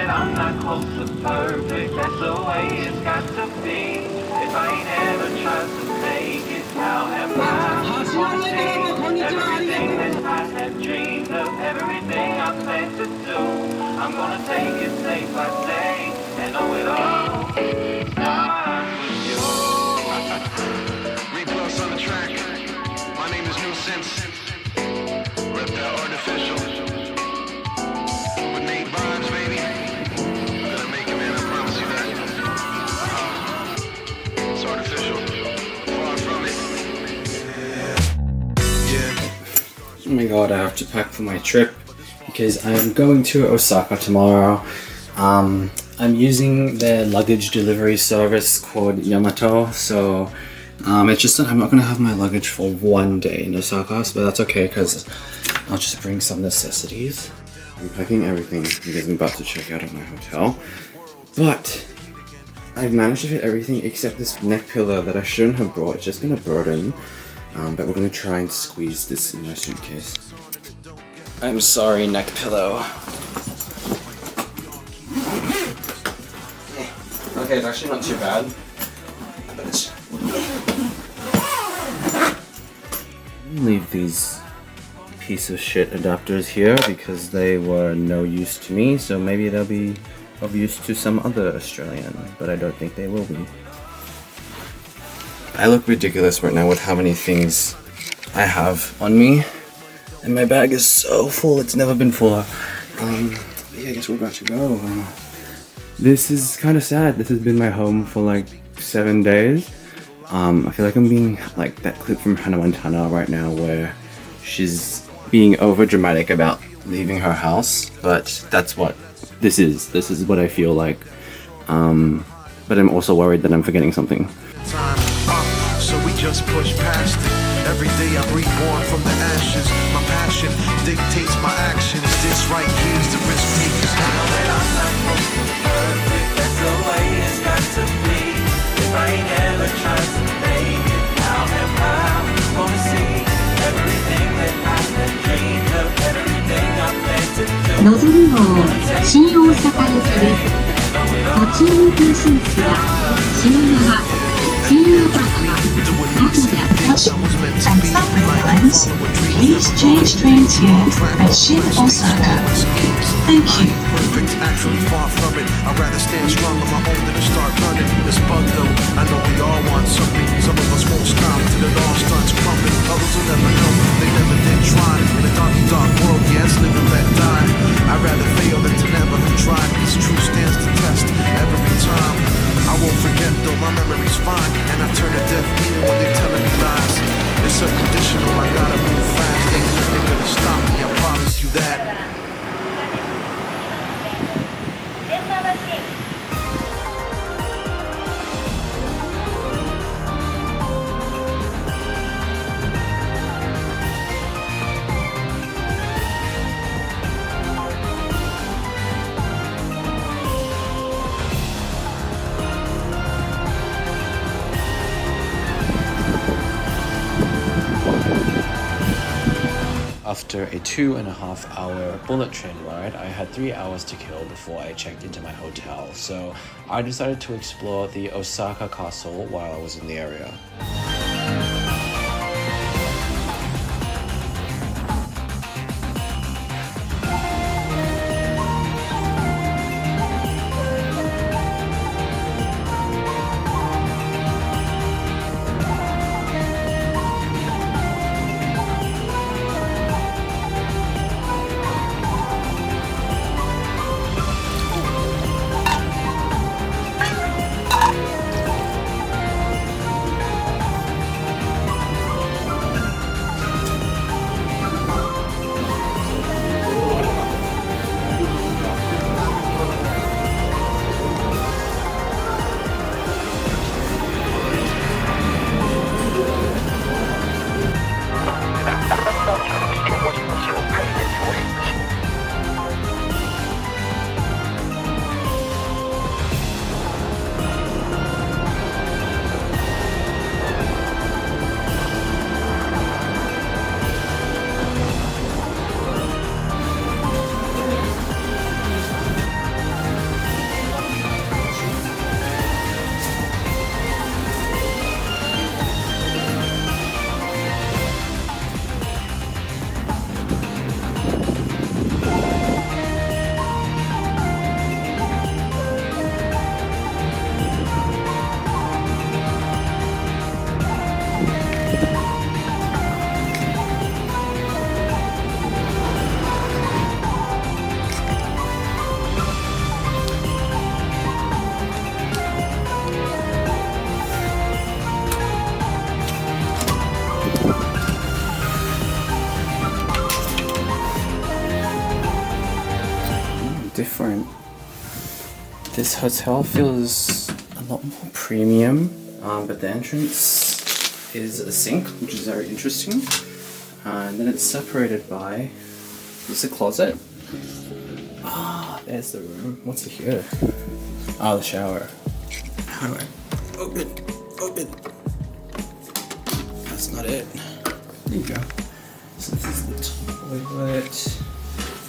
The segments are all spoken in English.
that I'm not close to perfect, that's the way it's got to be. If I ain't ever tried to make it, how am I gonna see everything that I have dreamed of, everything I plan to do? I'm gonna take it day by day and know it all starts with you. Replus on the track. My name is New Sense. Rep that artificial. With Nate vibes, baby. I'm gonna make it, man. I promise you that. It's artificial. Far from it. Oh my god, I have to pack for my trip because I'm going to Osaka tomorrow. I'm using their luggage delivery service called Yamato, so it's just that I'm not going to have my luggage for one day in Osaka, but that's okay because I'll just bring some necessities. I'm packing everything because I'm about to check out at my hotel, but I've managed to fit everything except this neck pillow that I shouldn't have brought. It's just been a burden, but we're going to try and squeeze this in my suitcase. I'm sorry, neck pillow. Okay, it's actually not too bad, but it's... Leave these piece of shit adapters here because they were no use to me, so maybe they'll be of use to some other Australian, but I don't think they will be. I look ridiculous right now with how many things I have on me, and my bag is so full, it's never been fuller. Yeah, I guess we're about to go. This is kind of sad. This has been my home for like 7 days. I feel like I'm being like that clip from Hannah Montana right now where she's being over dramatic about leaving her house, but that's what this is. This is what I feel like. But I'm also worried that I'm forgetting something. So we just push past it. Every day I'm reborn from the ashes. My passion dictates my actions. This right here is the risk takers. That's the way it's got to be. If I ain't ever tried to make it, how am I gonna see everything that I have dreamed of, everything I plan to do? のぞみ号新大阪行きです。途中の停止位置は品川、新大阪、名古屋、Fuji, and subway lines. Please change trains here at Shin Osaka. Thank you. Perfect, actually far from it. I'd rather stand strong on my own than to start running. This bug though, I know we all want something. Some of us won't stop till it all starts crumbling. Others will never know, they never did try. In a dark, dark world, yes, live and let die. I'd rather fail than to never have tried. This truth stands the test every time. I won't forget though, my memory's fine. And I turn a deaf ear when they're telling me lies. It's unconditional, I gotta move fast. Ain't nothing gonna stop me, I promise you that. After a 2.5-hour bullet train ride, I had 3 hours to kill before I checked into my hotel, so I decided to explore the Osaka castle while I was in the area. different. This hotel feels a lot more premium, but the entrance is a sink, which is very interesting. And then it's separated by, there's a closet. Ah, there's the room. What's it here? Ah, the shower. How do I open? That's not it. There you go. So this is the toilet.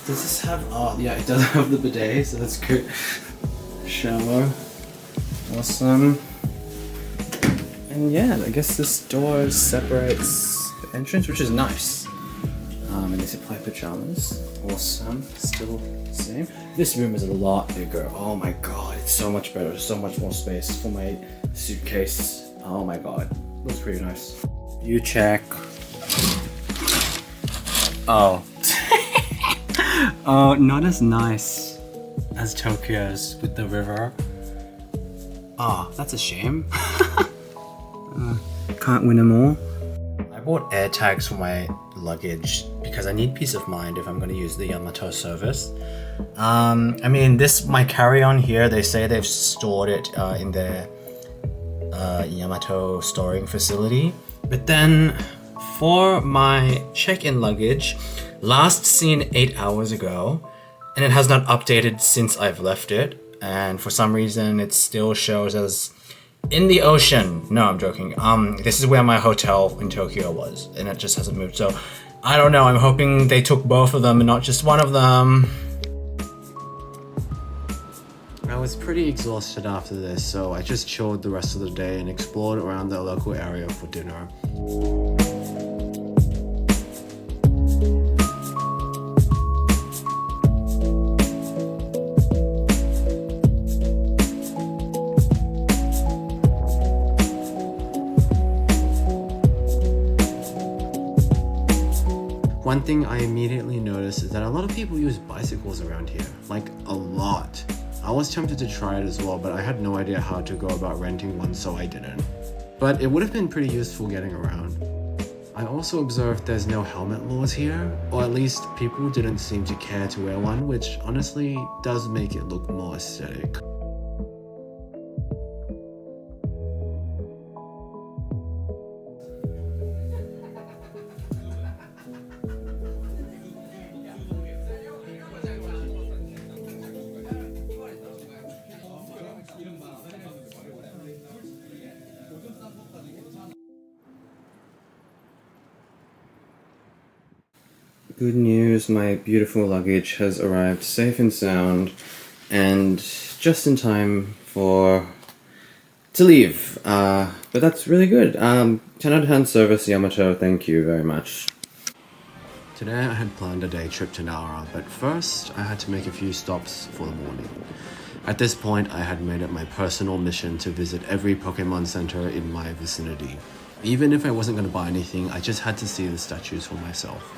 Does this have, oh yeah, it does have the bidet, so that's good. Shower. Awesome. And yeah, I guess this door separates the entrance, which is nice. And they supply pajamas. Awesome. Still the same. This room is a lot bigger. Oh my god, it's so much better. So much more space for my suitcase. Oh my god. Looks pretty nice. View check. Oh. Oh, not as nice as Tokyo's with the river. Oh, that's a shame. Can't win them all. I bought air tags for my luggage because I need peace of mind if I'm going to use the Yamato service. I mean, my carry-on here, they say they've stored it in their Yamato storing facility. But then for my check-in luggage, last seen 8 hours ago, and it has not updated since I've left it. And for some reason, it still shows as in the ocean. No, I'm joking. This is where my hotel in Tokyo was, and it just hasn't moved. So I don't know. I'm hoping they took both of them and not just one of them. I was pretty exhausted after this, so I just chilled the rest of the day and explored around the local area for dinner. One thing I immediately noticed is that a lot of people use bicycles around here, like a lot. I was tempted to try it as well, but I had no idea how to go about renting one, so I didn't. But it would have been pretty useful getting around. I also observed there's no helmet laws here, or at least people didn't seem to care to wear one, which honestly does make it look more aesthetic. Good news, my beautiful luggage has arrived safe and sound and just in time to leave. But that's really good. 10 out of 10 service, Yamato, thank you very much. Today I had planned a day trip to Nara, but first I had to make a few stops for the morning. At this point, I had made it my personal mission to visit every Pokemon Center in my vicinity. Even if I wasn't going to buy anything, I just had to see the statues for myself.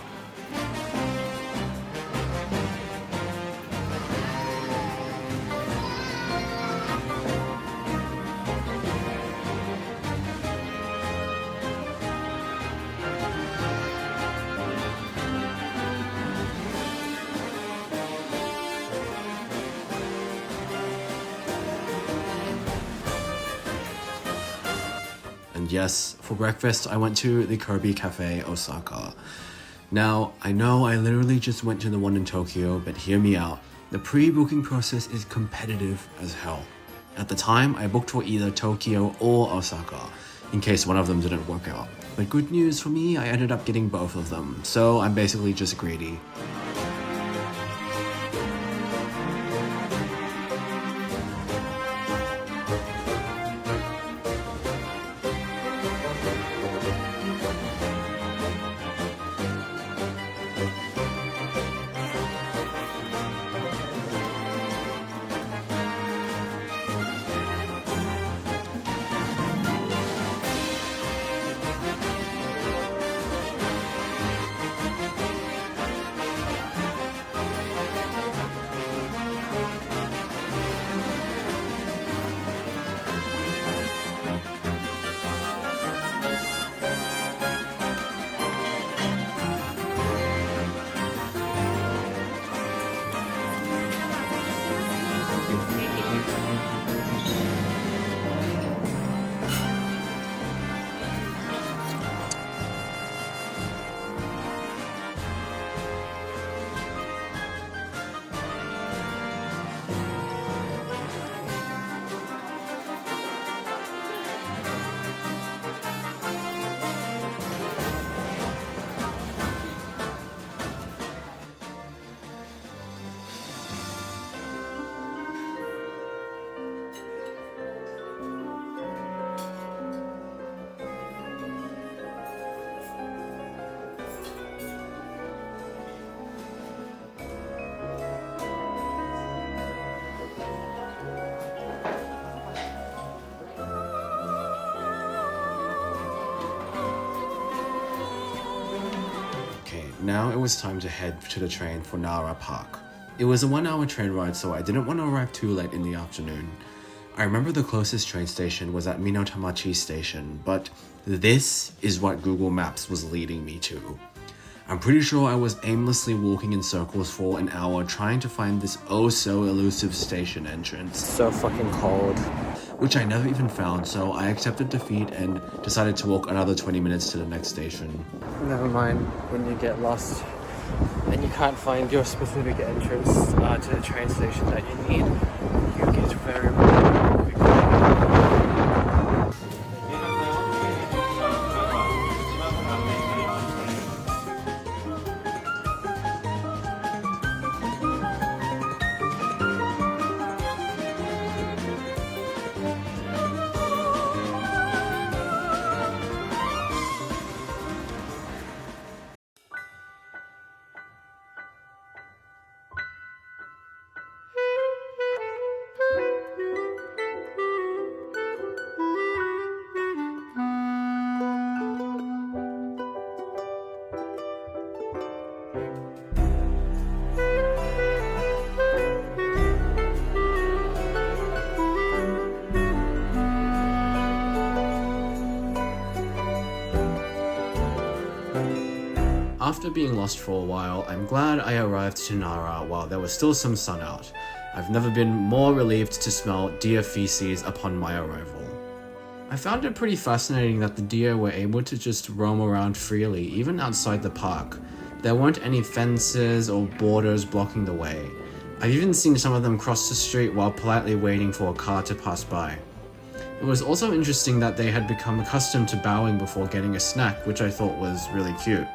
And yes, for breakfast, I went to the Kirby Café, Osaka. Now, I know I literally just went to the one in Tokyo, but hear me out. The pre-booking process is competitive as hell. At the time, I booked for either Tokyo or Osaka, in case one of them didn't work out. But good news for me, I ended up getting both of them, so I'm basically just greedy. now it was time to head to the train for Nara Park. It was a 1-hour train ride, so I didn't want to arrive too late in the afternoon. I remember the closest train station was at Minotamachi Station, but this is what Google Maps was leading me to. I'm pretty sure I was aimlessly walking in circles for an hour trying to find this oh-so-elusive station entrance. So fucking cold. Which I never even found, so I accepted defeat and decided to walk another 20 minutes to the next station. Never mind when you get lost and you can't find your specific entrance to the train station that you need. You get very quickly. After being lost for a while, I'm glad I arrived to Nara while there was still some sun out. I've never been more relieved to smell deer feces upon my arrival. I found it pretty fascinating that the deer were able to just roam around freely, even outside the park. There weren't any fences or borders blocking the way. I've even seen some of them cross the street while politely waiting for a car to pass by. It was also interesting that they had become accustomed to bowing before getting a snack, which I thought was really cute.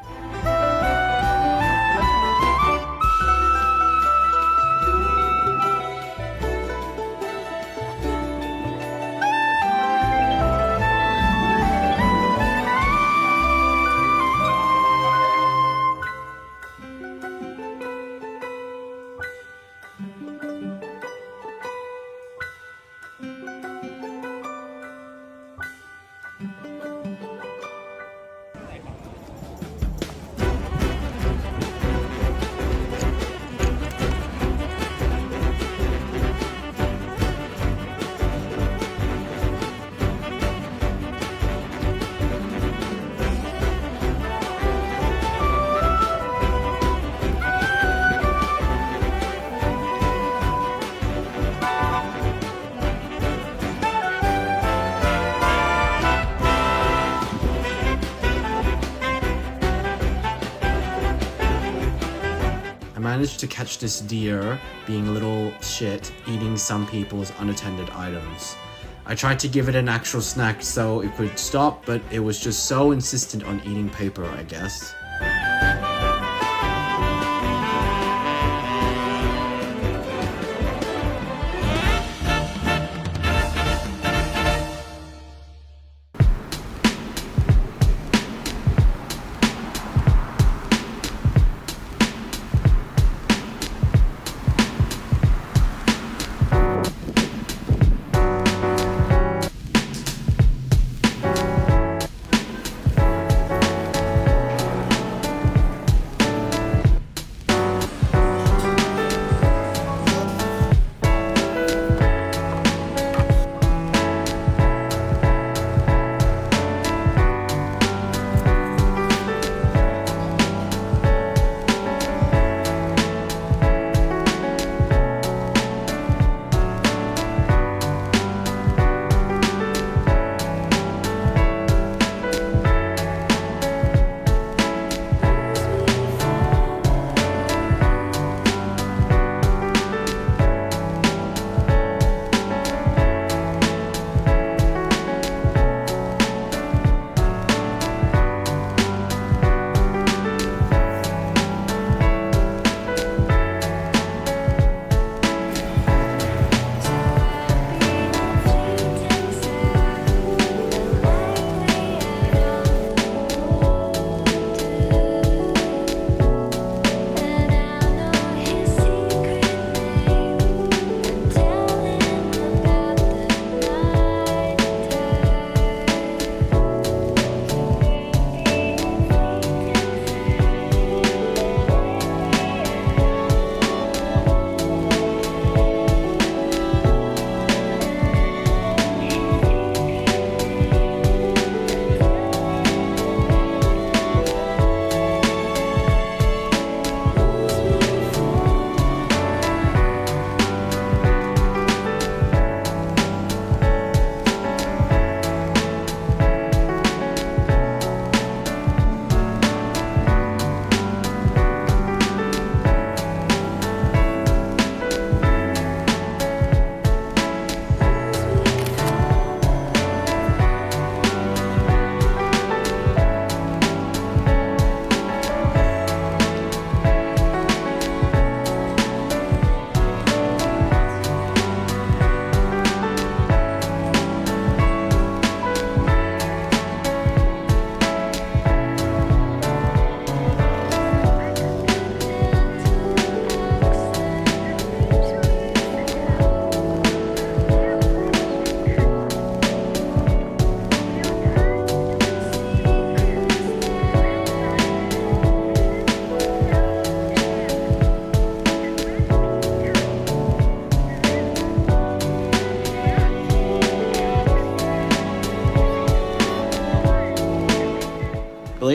I managed to catch this deer being a little shit, eating some people's unattended items. I tried to give it an actual snack so it could stop, but it was just so insistent on eating paper, I guess.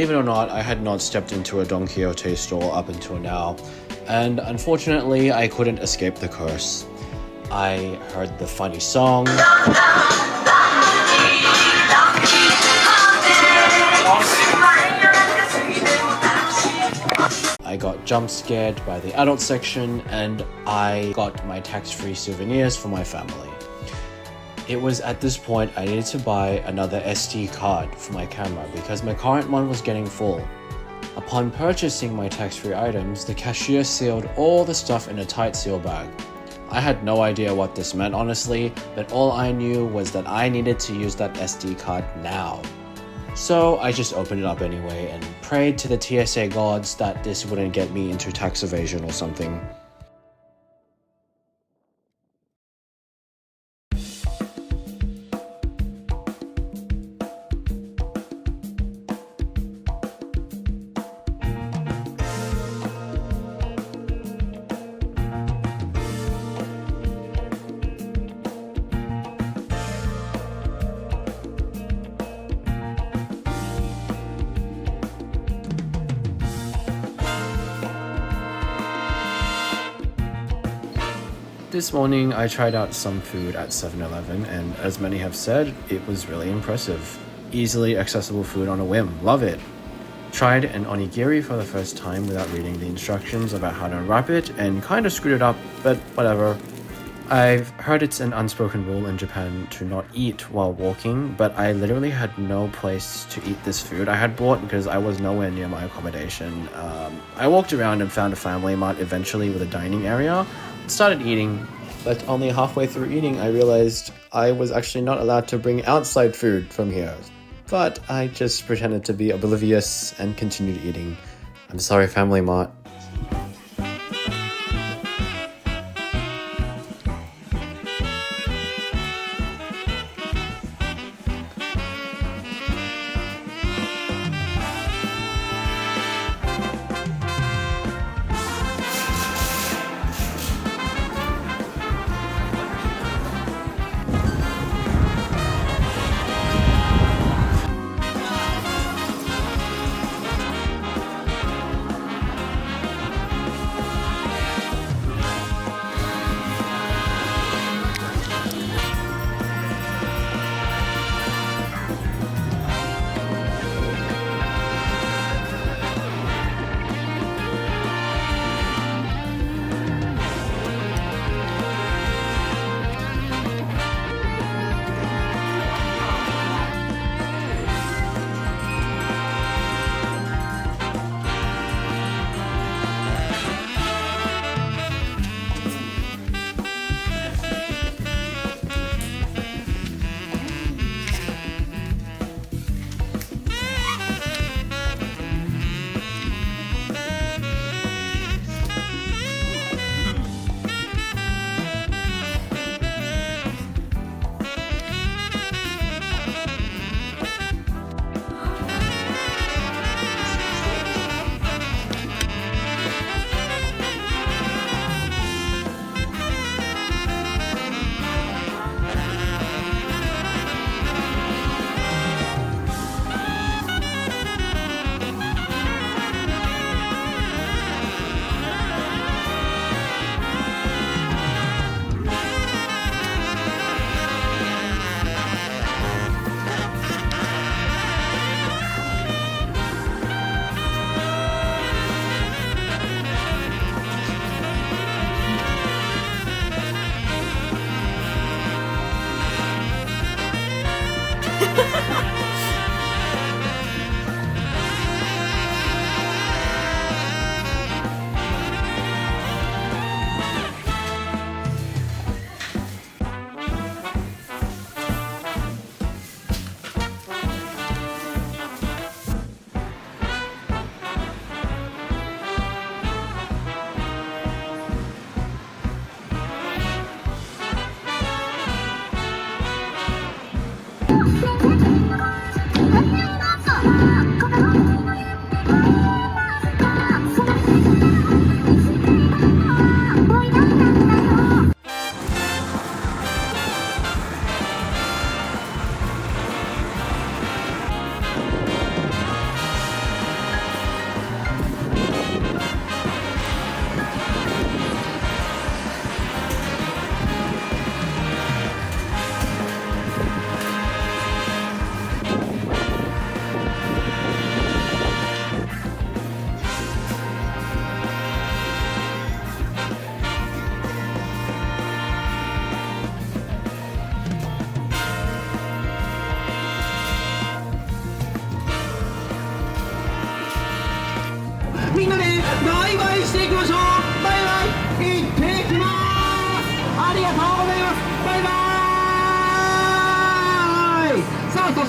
Believe it or not, I had not stepped into a Don Quixote store up until now, and unfortunately I couldn't escape the curse. I heard the funny song, I got jump scared by the adult section, and I got my tax-free souvenirs for my family. It was at this point I needed to buy another SD card for my camera because my current one was getting full. Upon purchasing my tax-free items, the cashier sealed all the stuff in a tight seal bag. I had no idea what this meant honestly, but all I knew was that I needed to use that SD card now. So I just opened it up anyway and prayed to the TSA gods that this wouldn't get me into tax evasion or something. This morning I tried out some food at 7-Eleven, and as many have said, it was really impressive. Easily accessible food on a whim, love it. Tried an onigiri for the first time without reading the instructions about how to unwrap it and kind of screwed it up, but whatever. I've heard it's an unspoken rule in Japan to not eat while walking, but I literally had no place to eat this food I had bought because I was nowhere near my accommodation. I walked around and found a family mart eventually with a dining area. Started eating, but only halfway through eating I realized I was actually not allowed to bring outside food from here. But I just pretended to be oblivious and continued eating. I'm sorry, Family Mart.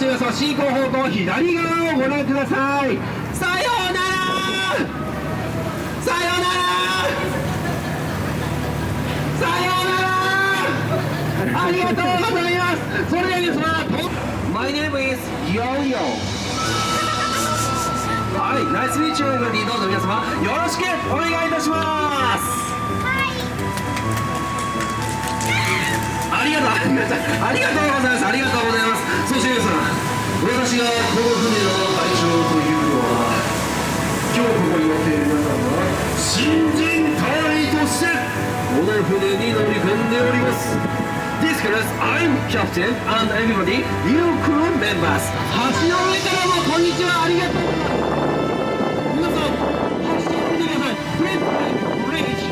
して皆様進行方向左側をご覧ください。さようならさようならさようならありがとうございます。それでは皆様 My name is Yo-Yo。 はい、ナイスミーチュー。どうぞ皆様よろしくお願いいたします。ありがとうございます。ありがとうございます。ありがとうございます。そして皆さん、私がこの船の会長というのは、今日ここに乗っている皆さんは新人隊としてこの船に乗り込んでおります。This class, I'm captain and everybody, you crew members。 橋の上からもこんにちは、ありがとう。皆さん、橋を見てください。フレンチブレーキ。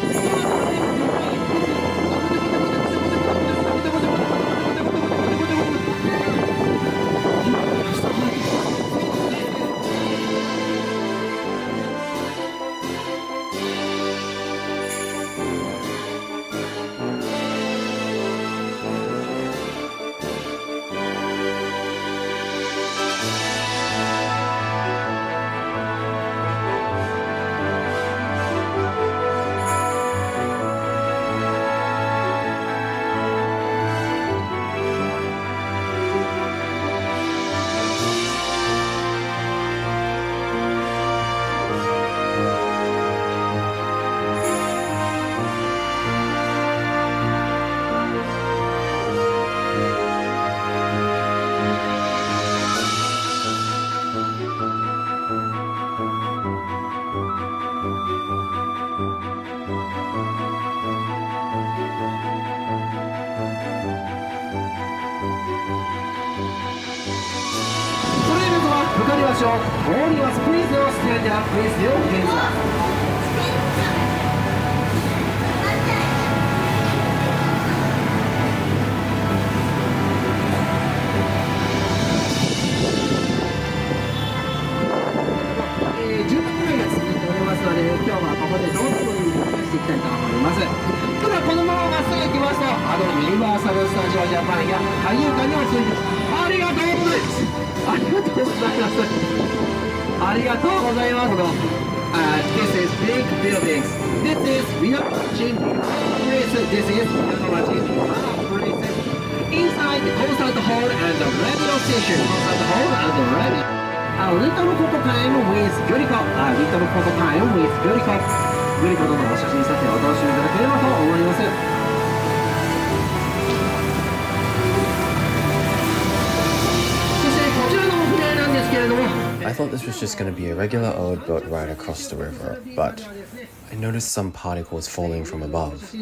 This is big buildings. This is we are watching This is Temmabashi. Inside the concert hall and the radio station. Concert hall and the radio. A little photo time with Yuriko. A little photo time with Yuriko. Yuriko との写真撮影をお楽しみいただければと思います。I thought this was just going to be a regular old boat ride across the river, but I noticed some particles falling from above.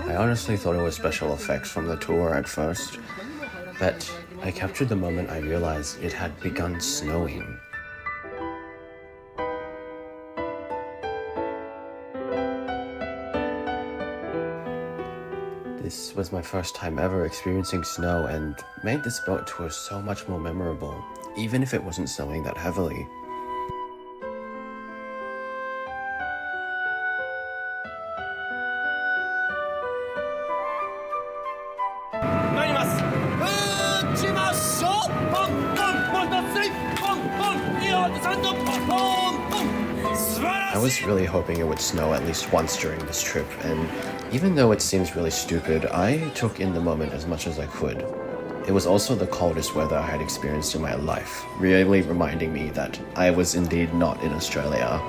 I honestly thought it was special effects from the tour at first, but I captured the moment I realized it had begun snowing. This was my first time ever experiencing snow and made this boat tour so much more memorable, even if it wasn't snowing that heavily. I was really hoping it would snow at least once during this trip, and even though it seems really stupid, I took in the moment as much as I could. It was also the coldest weather I had experienced in my life, really reminding me that I was indeed not in Australia.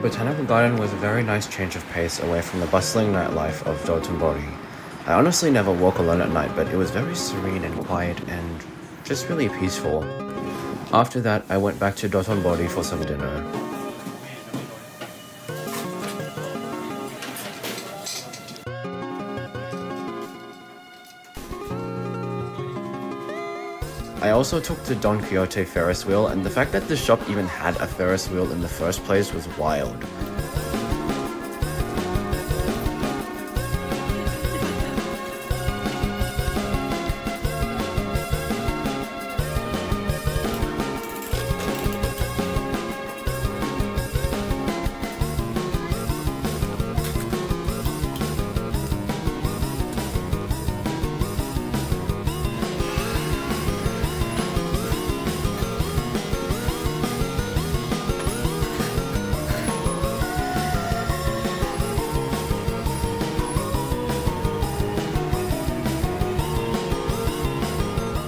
Botanical Garden was a very nice change of pace away from the bustling nightlife of Dotonbori. I honestly never walk alone at night, but it was very serene and quiet and just really peaceful. After that, I went back to Dotonbori for some dinner. I also took the Don Quixote Ferris wheel, and the fact that the shop even had a Ferris wheel in the first place was wild.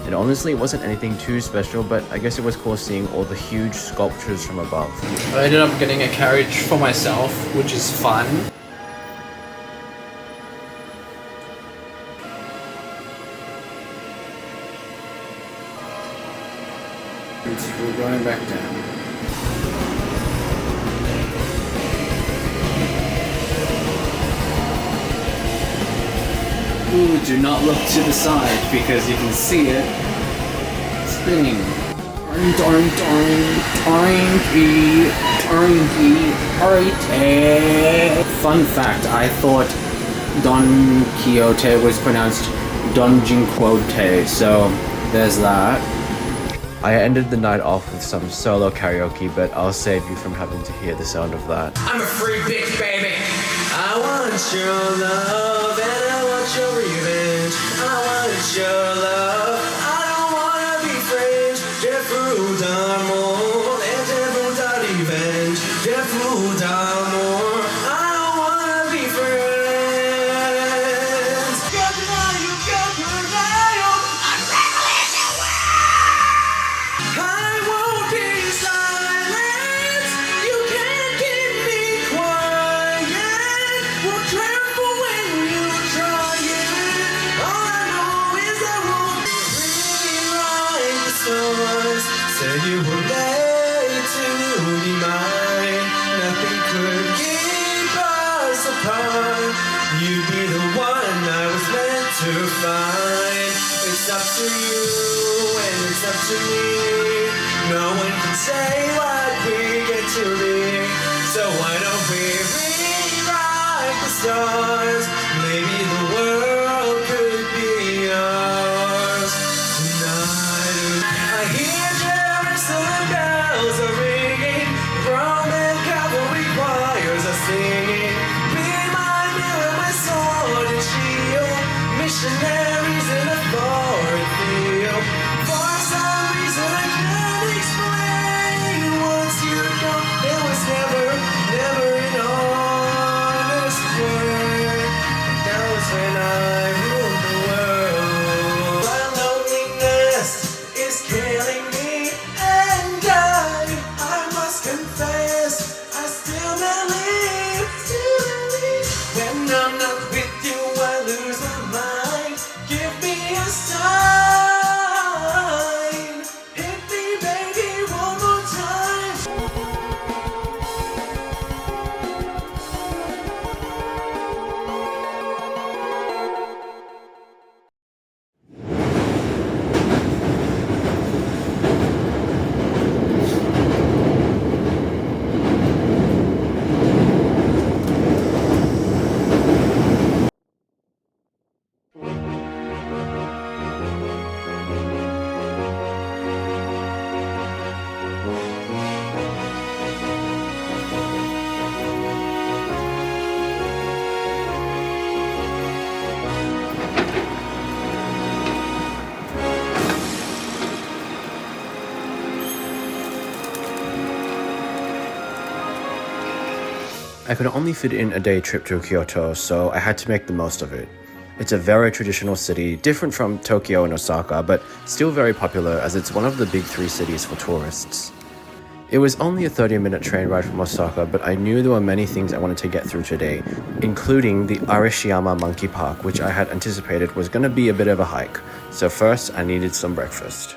And honestly, it wasn't anything too special, but I guess it was cool seeing all the huge sculptures from above. I ended up getting a carriage for myself, which is fun. We're going back down. Ooh, do not look to the side because you can see it spinning. Fun fact, I thought Don Quixote was pronounced Don Quixote, so there's that. I ended the night off with some solo karaoke, but I'll save you from having to hear the sound of that. I'm a free bitch, baby. I want your love and I want your revenge. I want your love. I don't wanna be friends. Jeffru d'amor and Jeffru da revenge. Jeffru d'amor. I don't wanna be friends. Got to know you, got to know. I'm ready to win. I won't be silent. You can't keep me quiet. We'll tremble when you try it. All I know is I won't rewrite the stars. Said you were made to be mine. Nothing could keep us apart. You'd be the one I was meant to find. It's up to you and it's up to me. No one can say what we get to be. So why don't we rewrite the stars? Maybe the world could be ours tonight. I hear Jerusalem bells are ringing. Roman cavalry choirs are singing. Be my mirror, my sword and shield. Missionaries in a foreign field. For some reason I can't explain. Once you're gone, there was never an honest word. That was when I ruled the world. My loneliness is killing me, and I must confess, I still believe. When I'm not with you, I lose my mind. Give me a sign. Hit me, baby, one more time. I could only fit in a day trip to Kyoto, so I had to make the most of it. It's a very traditional city, different from Tokyo and Osaka, but still very popular as it's one of the big three cities for tourists. It was only a 30-minute train ride from Osaka, but I knew there were many things I wanted to get through today, including the Arashiyama Monkey Park, which I had anticipated was going to be a bit of a hike. So first, I needed some breakfast.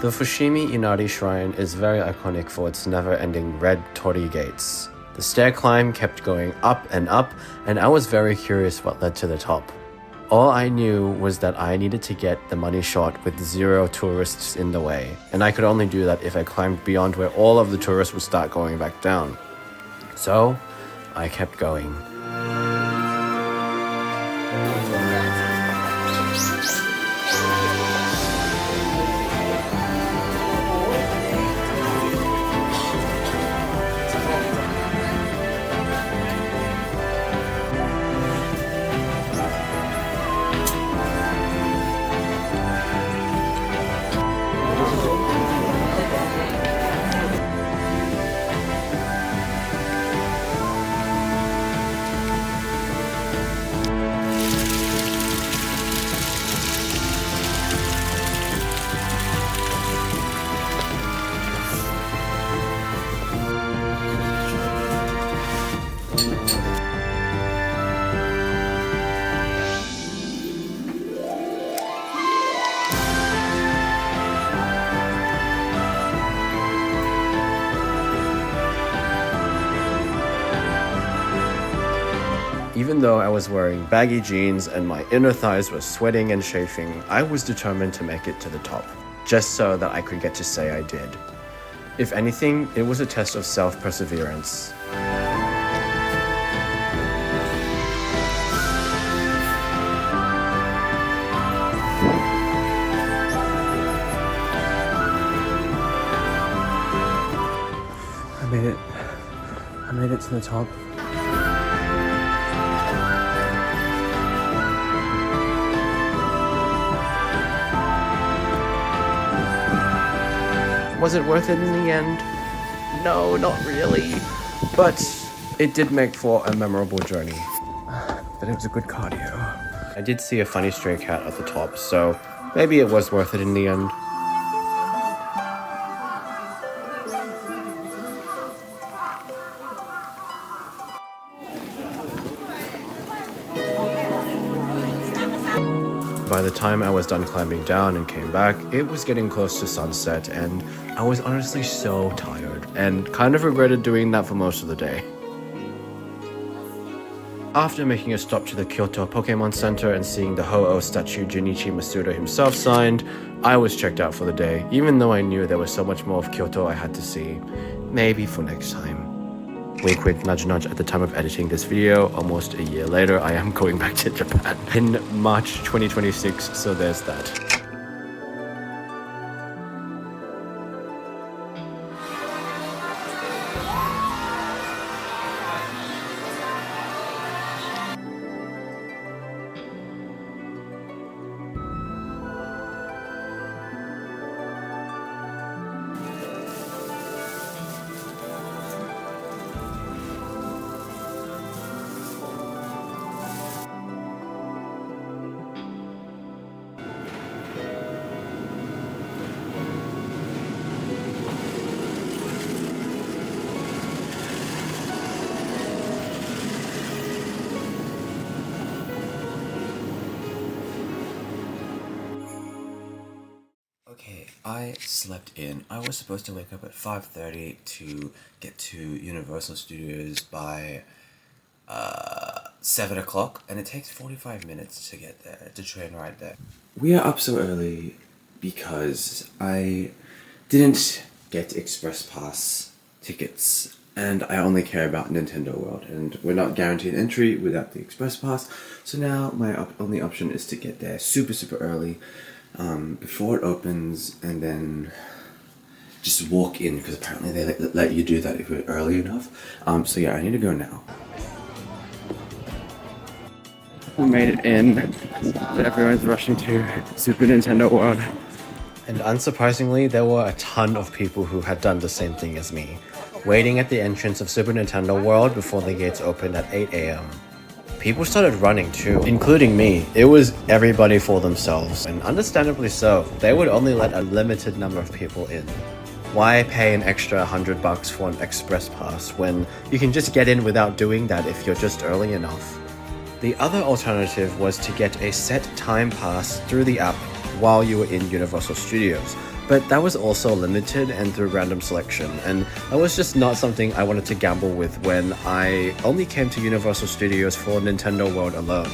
The Fushimi Inari shrine is very iconic for its never-ending red torii gates. The stair climb kept going up, and I was very curious what led to the top. All I knew was that I needed to get the money shot with 0 tourists in the way, and I could only do that if I climbed beyond where all of the tourists would start going back down. So, I kept going. Even though I was wearing baggy jeans and my inner thighs were sweating and chafing, I was determined to make it to the top, just so that I could get to say I did. If anything, it was a test of self-perseverance. I made it to the top. Was it worth it in the end? No, not really. But it did make for a memorable journey. But it was a good cardio. I did see a funny stray cat at the top, so maybe it was worth it in the end. By the time I was done climbing down and came back, it was getting close to sunset, and I was honestly so tired and kind of regretted doing that for most of the day. After making a stop to the Kyoto Pokemon Center and seeing the Ho-Oh statue Junichi Masuda himself signed, I was checked out for the day, even though I knew there was so much more of Kyoto I had to see. Maybe for next time. wink wink nudge nudge at the time of editing this video, almost a year later, I am going back to Japan in March 2026, so there's that. Okay, I slept in. I was supposed to wake up at 5:30 to get to Universal Studios by 7 o'clock, and it takes 45 minutes to get there, to train ride there. We are up so early because I didn't get Express Pass tickets, and I only care about Nintendo World, and we're not guaranteed entry without the Express Pass, so now my only option is to get there super early, before it opens, and then just walk in, because apparently they let you do that if you're early enough. So yeah, I need to go now. We made it in, but everyone's rushing to Super Nintendo World. And unsurprisingly, there were a ton of people who had done the same thing as me, waiting at the entrance of Super Nintendo World before the gates opened at 8 a.m. People started running too, including me. It was everybody for themselves, and understandably so. They would only let a limited number of people in. Why pay an extra $100 for an express pass when you can just get in without doing that if you're just early enough? The other alternative was to get a set time pass through the app while you were in Universal Studios, but that was also limited and through random selection, and that was just not something I wanted to gamble with when I only came to Universal Studios for Nintendo World alone.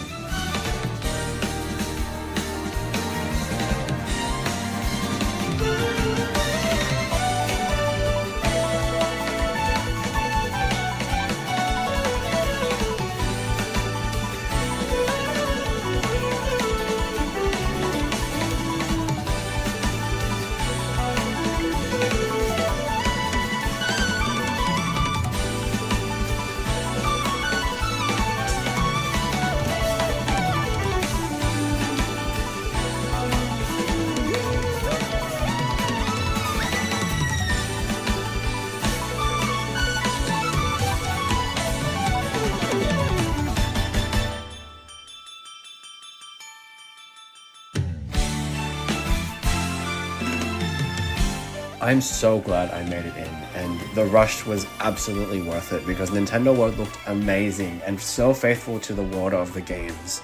I'm so glad I made it in, and the rush was absolutely worth it because Nintendo World looked amazing and so faithful to the world of the games.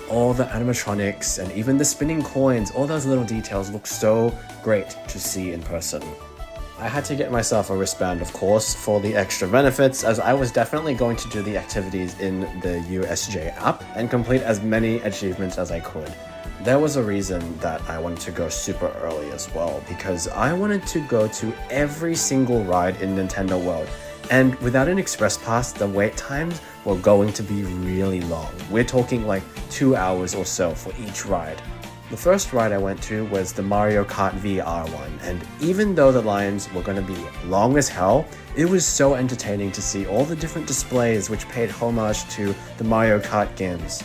All the animatronics and even the spinning coins, all those little details look so great to see in person. I had to get myself a wristband, of course, for the extra benefits, as I was definitely going to do the activities in the USJ app and complete as many achievements as I could. There was a reason that I wanted to go super early as well, because I wanted to go to every single ride in Nintendo World, and without an express pass, the wait times were going to be really long. We're talking like 2 hours or so for each ride. The first ride I went to was the Mario Kart VR one, and even though the lines were going to be long as hell, it was so entertaining to see all the different displays which paid homage to the Mario Kart games.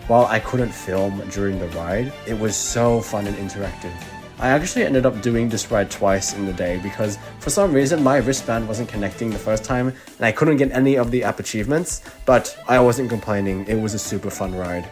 While I couldn't film during the ride, it was so fun and interactive. I actually ended up doing this ride twice in the day because for some reason my wristband wasn't connecting the first time and I couldn't get any of the app achievements, but I wasn't complaining. It was a super fun ride.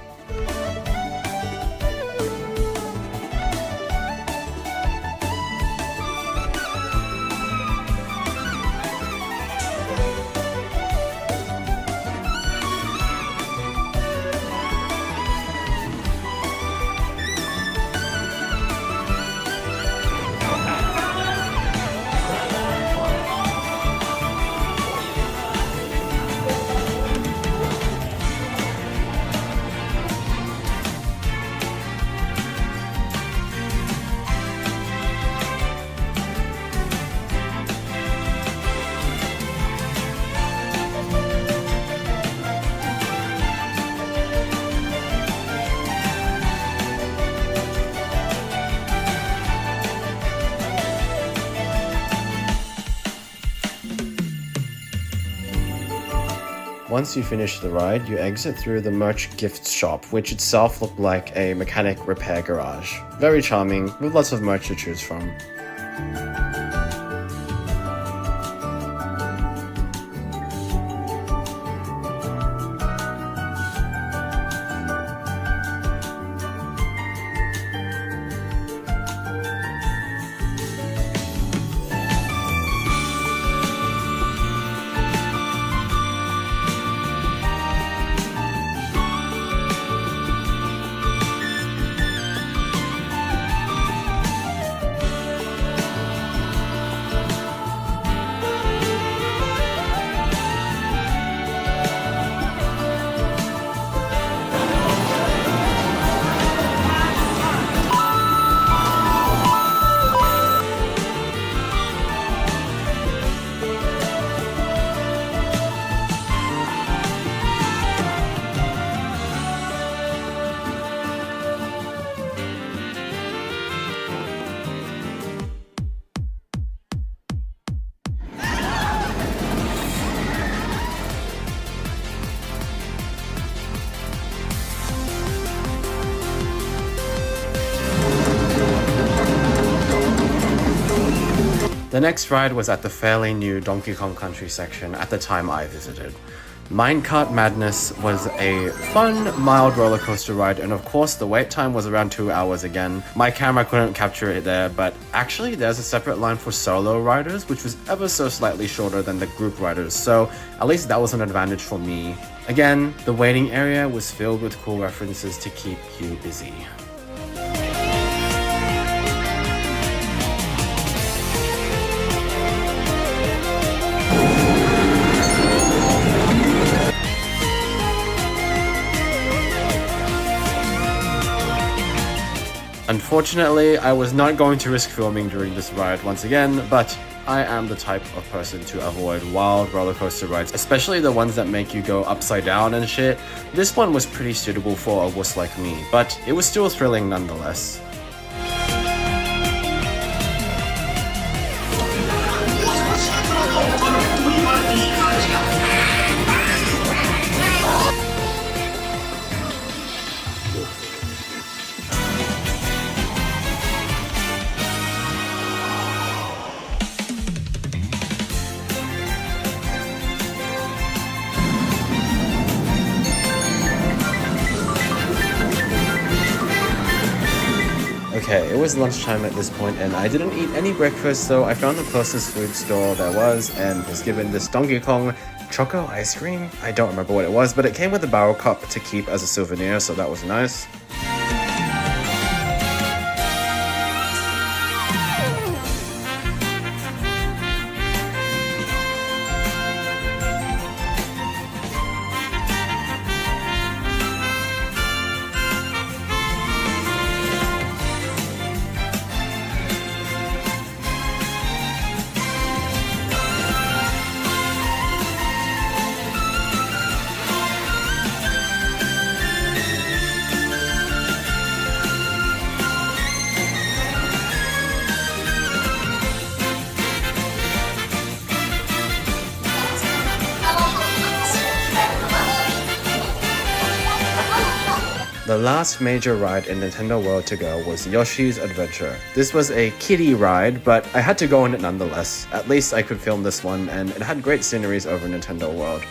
Once you finish the ride, you exit through the merch gift shop, which itself looked like a mechanic repair garage. Very charming, with lots of merch to choose from. The next ride was at the fairly new Donkey Kong Country section at the time I visited. Minecart Madness was a fun, mild roller coaster ride, and of course the wait time was around 2 hours again. My camera couldn't capture it there, but actually there's a separate line for solo riders, which was ever so slightly shorter than the group riders, so at least that was an advantage for me. Again, the waiting area was filled with cool references to keep you busy. Unfortunately, I was not going to risk filming during this ride once again, but I am the type of person to avoid wild roller coaster rides, especially the ones that make you go upside down and shit. This one was pretty suitable for a wuss like me, but it was still thrilling nonetheless. Okay, it was lunchtime at this point and I didn't eat any breakfast, so I found the closest food store there was and was given this Donkey Kong Choco ice cream. I don't remember what it was, but it came with a barrel cup to keep as a souvenir, so that was nice. The last major ride in Nintendo World to go was Yoshi's Adventure. This was a kiddie ride, but I had to go on it nonetheless. At least I could film this one, and it had great sceneries over Nintendo World.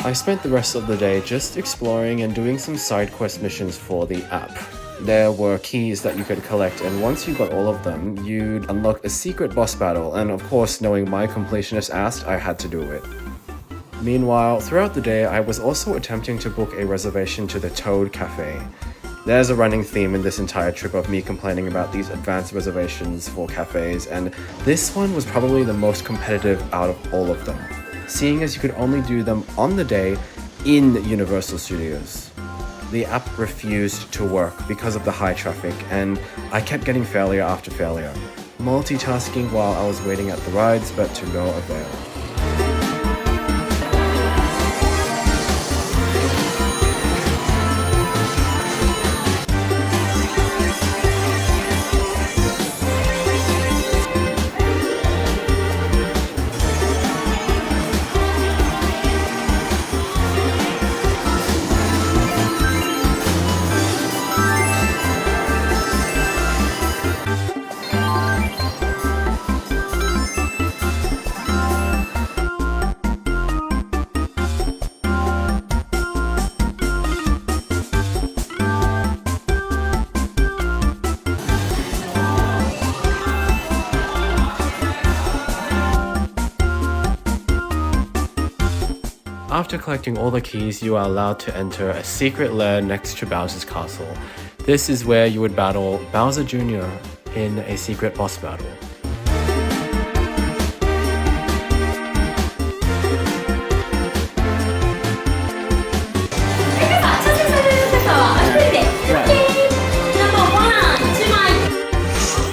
I spent the rest of the day just exploring and doing some side quest missions for the app. There were keys that you could collect, and once you got all of them, you'd unlock a secret boss battle, and of course, knowing my completionist asked, I had to do it. Meanwhile, throughout the day, I was also attempting to book a reservation to the Toad Café. There's a running theme in this entire trip of me complaining about these advanced reservations for cafes, and this one was probably the most competitive out of all of them, seeing as you could only do them on the day in Universal Studios. The app refused to work because of the high traffic, and I kept getting failure after failure, multitasking while I was waiting at the rides, but to no avail. After collecting all the keys, you are allowed to enter a secret lair next to Bowser's castle. This is where you would battle Bowser Jr. in a secret boss battle.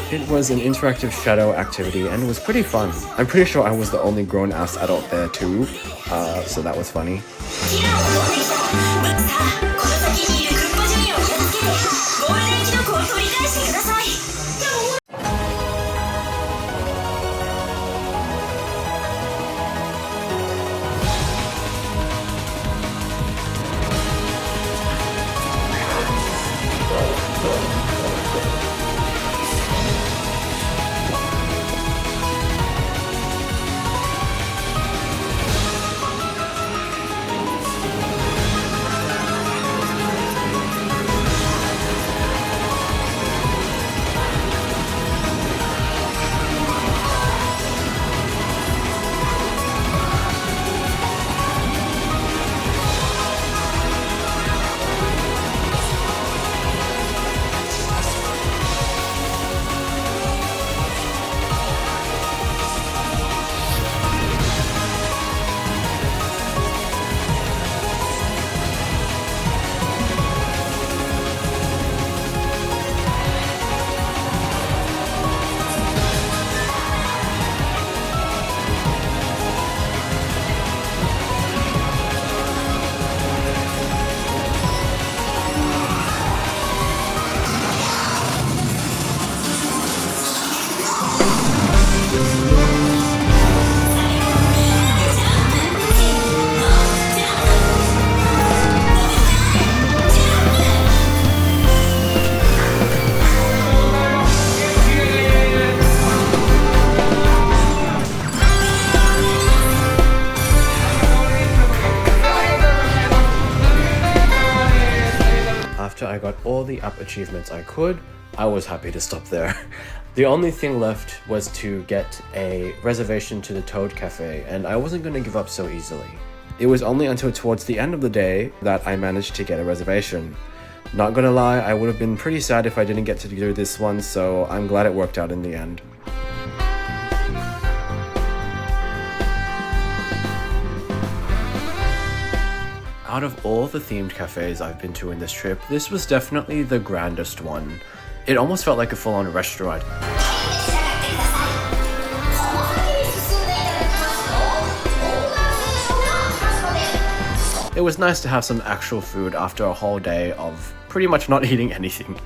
It was an interactive shadow activity and was pretty fun. I'm pretty sure I was the only grown-ass adult there too, so that was funny. After I got all the app achievements I could, I was happy to stop there. The only thing left was to get a reservation to the Toad Cafe, and I wasn't going to give up so easily. It was only until towards the end of the day that I managed to get a reservation. Not gonna lie, I would have been pretty sad if I didn't get to do this one, so I'm glad it worked out in the end. Out of all the themed cafes I've been to in this trip, this was definitely the grandest one. It almost felt like a full-on restaurant. It was nice to have some actual food after a whole day of pretty much not eating anything.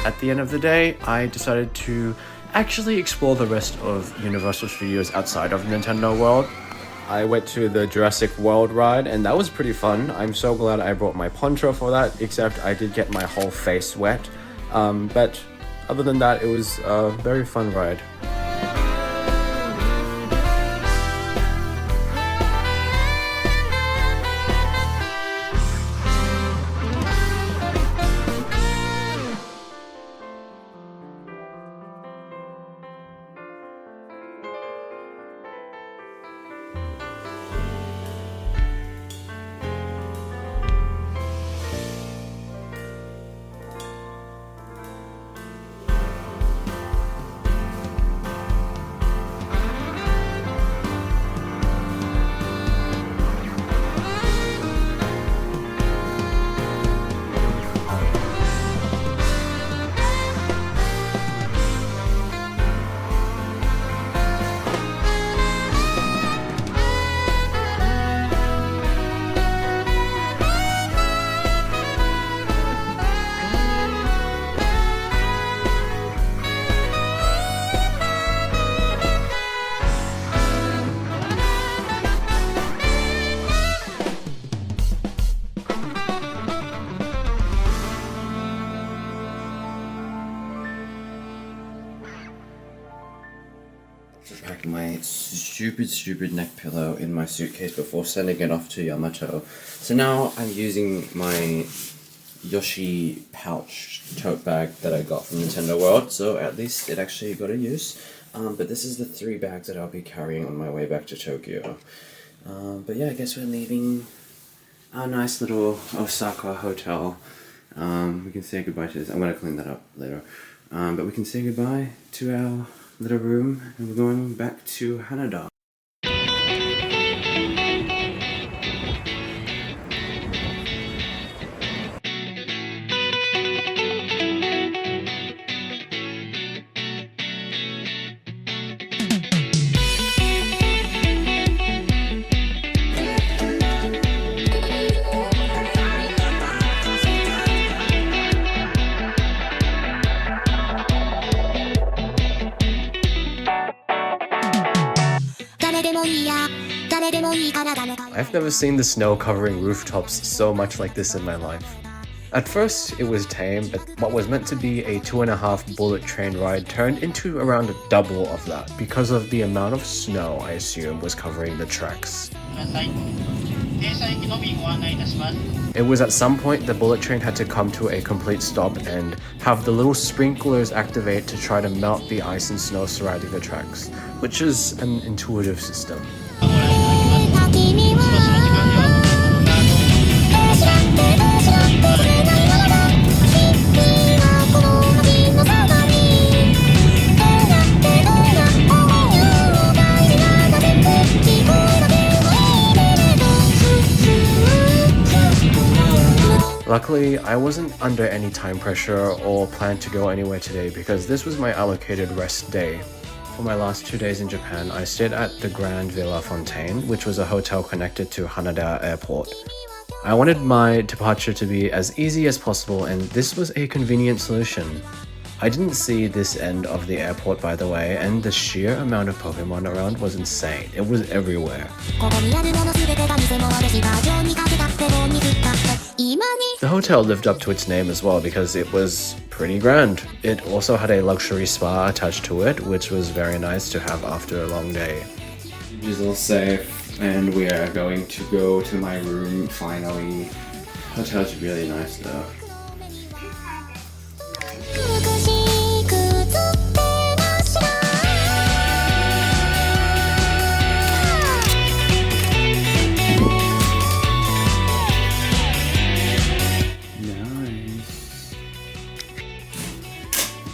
at the end of the day, I decided to actually explore the rest of Universal Studios outside of Nintendo World. I went to the Jurassic World ride, and that was pretty fun. I'm so glad I brought my poncho for that, except I did get my whole face wet. But other than that, it was a very fun ride. Packed my stupid neck pillow in my suitcase before sending it off to Yamato. So now I'm using my Yoshi pouch tote bag that I got from Nintendo World, so at least it actually got a use. But this is the 3 bags that I'll be carrying on my way back to Tokyo. But yeah, I guess we're leaving our nice little Osaka hotel. We can say goodbye to this. I'm gonna clean that up later. But we can say goodbye to our little room, and we're going back to Haneda. I've never seen the snow covering rooftops so much like this in my life. At first, it was tame, but what was meant to be a 2.5 bullet train ride turned into around a double of that because of the amount of snow I assume was covering the tracks. It was at some point the bullet train had to come to a complete stop and have the little sprinklers activate to try to melt the ice and snow surrounding the tracks, which is an intuitive system. Luckily, I wasn't under any time pressure or planned to go anywhere today because this was my allocated rest day. For my last 2 days in Japan, I stayed at the Grand Villa Fontaine, which was a hotel connected to Haneda Airport. I wanted my departure to be as easy as possible, and this was a convenient solution. I didn't see this end of the airport, by the way, and the sheer amount of Pokemon around was insane. It was everywhere. The hotel lived up to its name as well because it was pretty grand. It also had a luxury spa attached to it, which was very nice to have after a long day. It's all safe, and we are going to go to my room finally. Hotel's really nice though.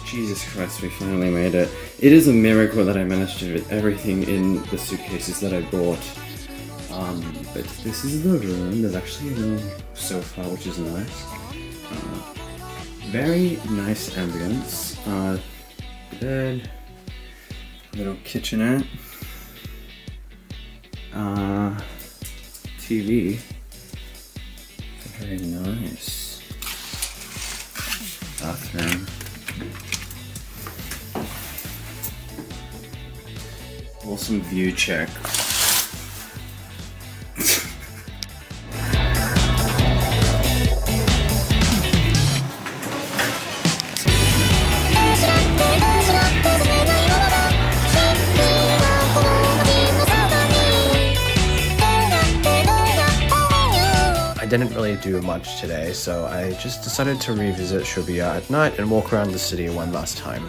Jesus Christ, we finally made it. It is a miracle that I managed to fit everything in the suitcases that I brought. But this is the room. There's actually a little sofa, which is nice. Very nice ambience. Bed, little kitchenette, TV. Very nice. Bathroom. awesome view check. I didn't really do much today, so I just decided to revisit Shibuya at night and walk around the city one last time.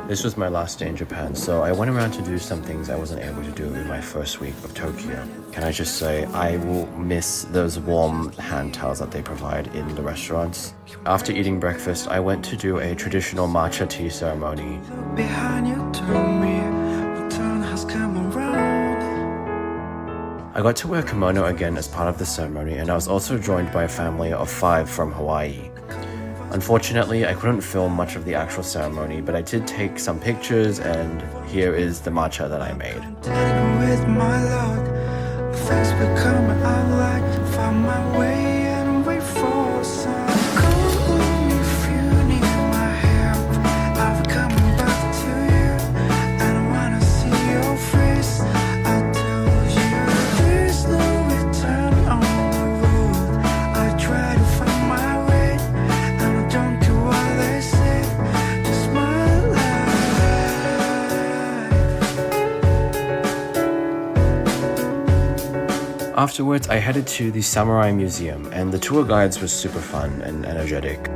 This was my last day in Japan, so I went around to do some things I wasn't able to do in my first week of Tokyo. Can I just say, I will miss those warm hand towels that they provide in the restaurants. After eating breakfast, I went to do a traditional matcha tea ceremony. I got to wear kimono again as part of the ceremony, and I was also joined by a family of 5 from Hawaii. Unfortunately, I couldn't film much of the actual ceremony, but I did take some pictures, and here is the matcha that I made. Afterwards, I headed to the Samurai Museum, and the tour guides was super fun and energetic.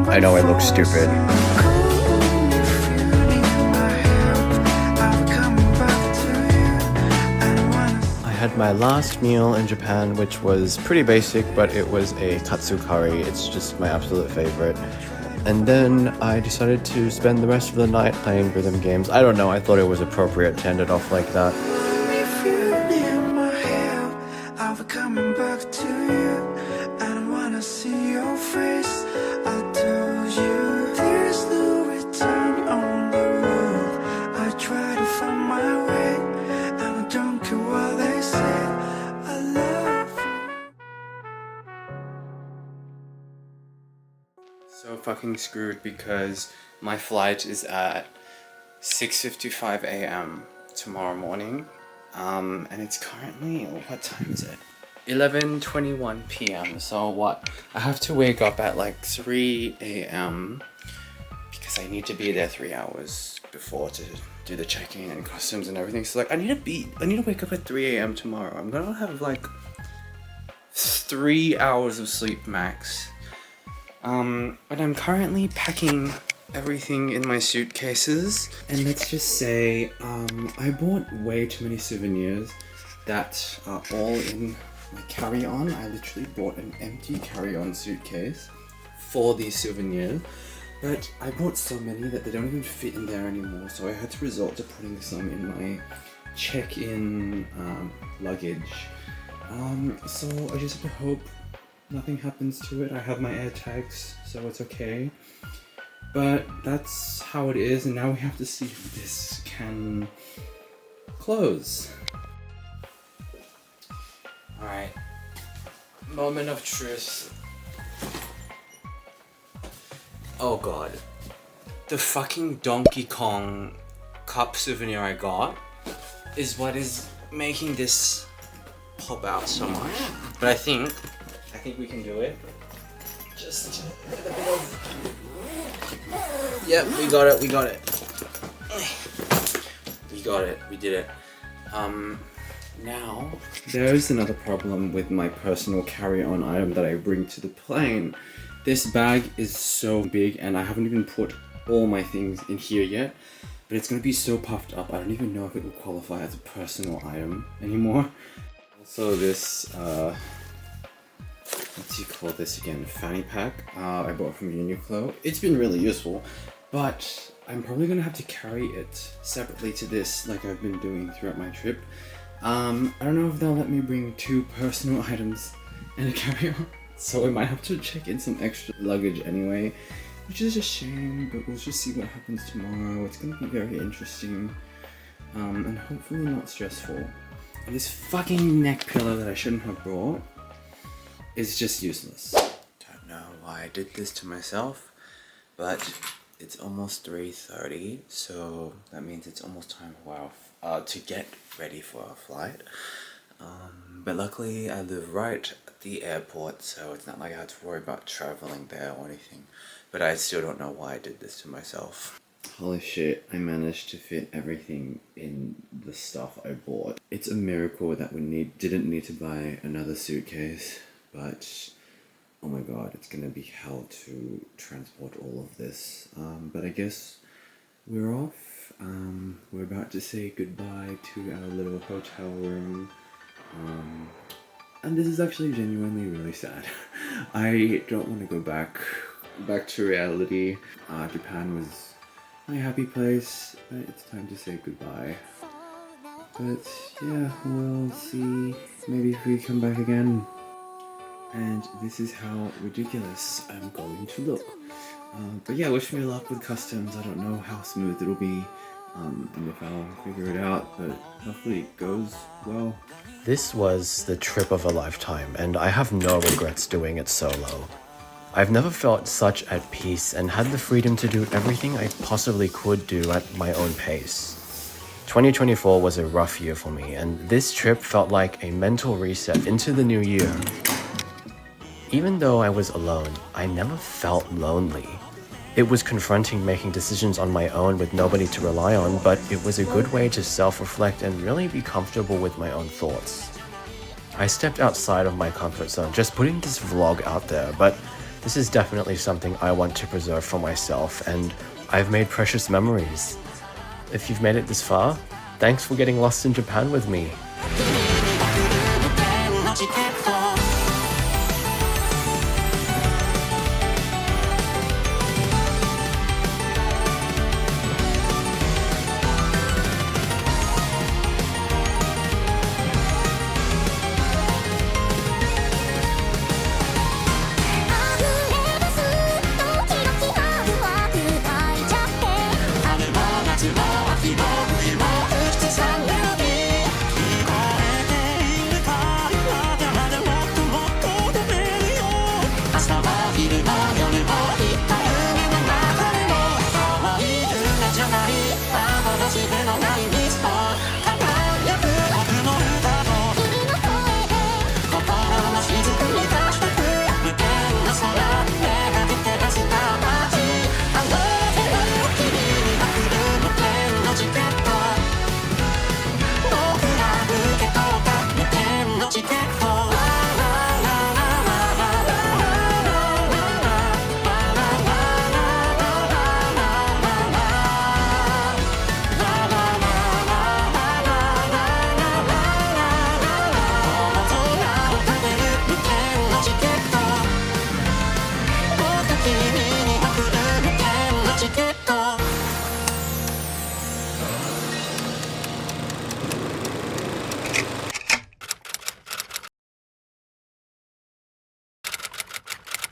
I know I look stupid. I had my last meal in Japan, which was pretty basic, but it was a katsu curry. It's just my absolute favorite. And then I decided to spend the rest of the night playing rhythm games. I don't know, I thought it was appropriate to end it off like that. So fucking screwed because my flight is at 6:55 a.m. tomorrow morning, and it's currently, what time is it? 11:21 p.m. So what? I have to wake up at like 3 a.m. because I need to be there 3 hours before to do the check-in and customs and everything. So like I need to wake up at 3 a.m. tomorrow. I'm gonna have like 3 hours of sleep max. But I'm currently packing everything in my suitcases, and let's just say I bought way too many souvenirs that are all in my carry-on. I literally bought an empty carry-on suitcase for these souvenirs, but I bought so many that they don't even fit in there anymore, so I had to resort to putting some in my check-in luggage. So I just hope Nothing happens to it. I have my air tags, so it's okay. But that's how it is, and now we have to see if this can close. Alright. Moment of truth. Oh god. The fucking Donkey Kong cup souvenir I got is what is making this pop out so much. But I think we can do it. Just a bit of... Yep, we got it. We got it. We did it. Now, there's another problem with my personal carry-on item that I bring to the plane. This bag is so big and I haven't even put all my things in here yet, but it's gonna be so puffed up, I don't even know if it will qualify as a personal item anymore. Also this, what do you call this again? Fanny pack I bought from Uniqlo. It's been really useful, but I'm probably gonna have to carry it separately to this like I've been doing throughout my trip. I don't know if they'll let me bring 2 personal items and a carry-on, so I might have to check in some extra luggage anyway, which is a shame, but we'll just see what happens tomorrow. It's gonna be very interesting, and hopefully not stressful. And this fucking neck pillow that I shouldn't have brought is just useless. Don't know why I did this to myself, but it's almost 3:30, so that means it's almost time for to get ready for our flight. But luckily I live right at the airport, so it's not like I have to worry about traveling there or anything. But I still don't know why I did this to myself. Holy shit, I managed to fit everything in the stuff I bought. It's a miracle that we didn't need to buy another suitcase, but oh my god, it's gonna be hell to transport all of this. But I guess we're off. We're about to say goodbye to our little hotel room. And this is actually genuinely really sad. I don't want to go back to reality. Japan was my happy place, but it's time to say goodbye. But yeah, we'll see maybe if we come back again. And this is how ridiculous I'm going to look. But yeah, wish me luck with customs. I don't know how smooth it'll be, and if I'll figure it out, but hopefully it goes well. This was the trip of a lifetime, and I have no regrets doing it solo. I've never felt such at peace and had the freedom to do everything I possibly could do at my own pace. 2024 was a rough year for me, and this trip felt like a mental reset into the new year. Even though I was alone, I never felt lonely. It was confronting making decisions on my own with nobody to rely on, but it was a good way to self-reflect and really be comfortable with my own thoughts. I stepped outside of my comfort zone just putting this vlog out there, but this is definitely something I want to preserve for myself, and I've made precious memories. If you've made it this far, thanks for getting lost in Japan with me.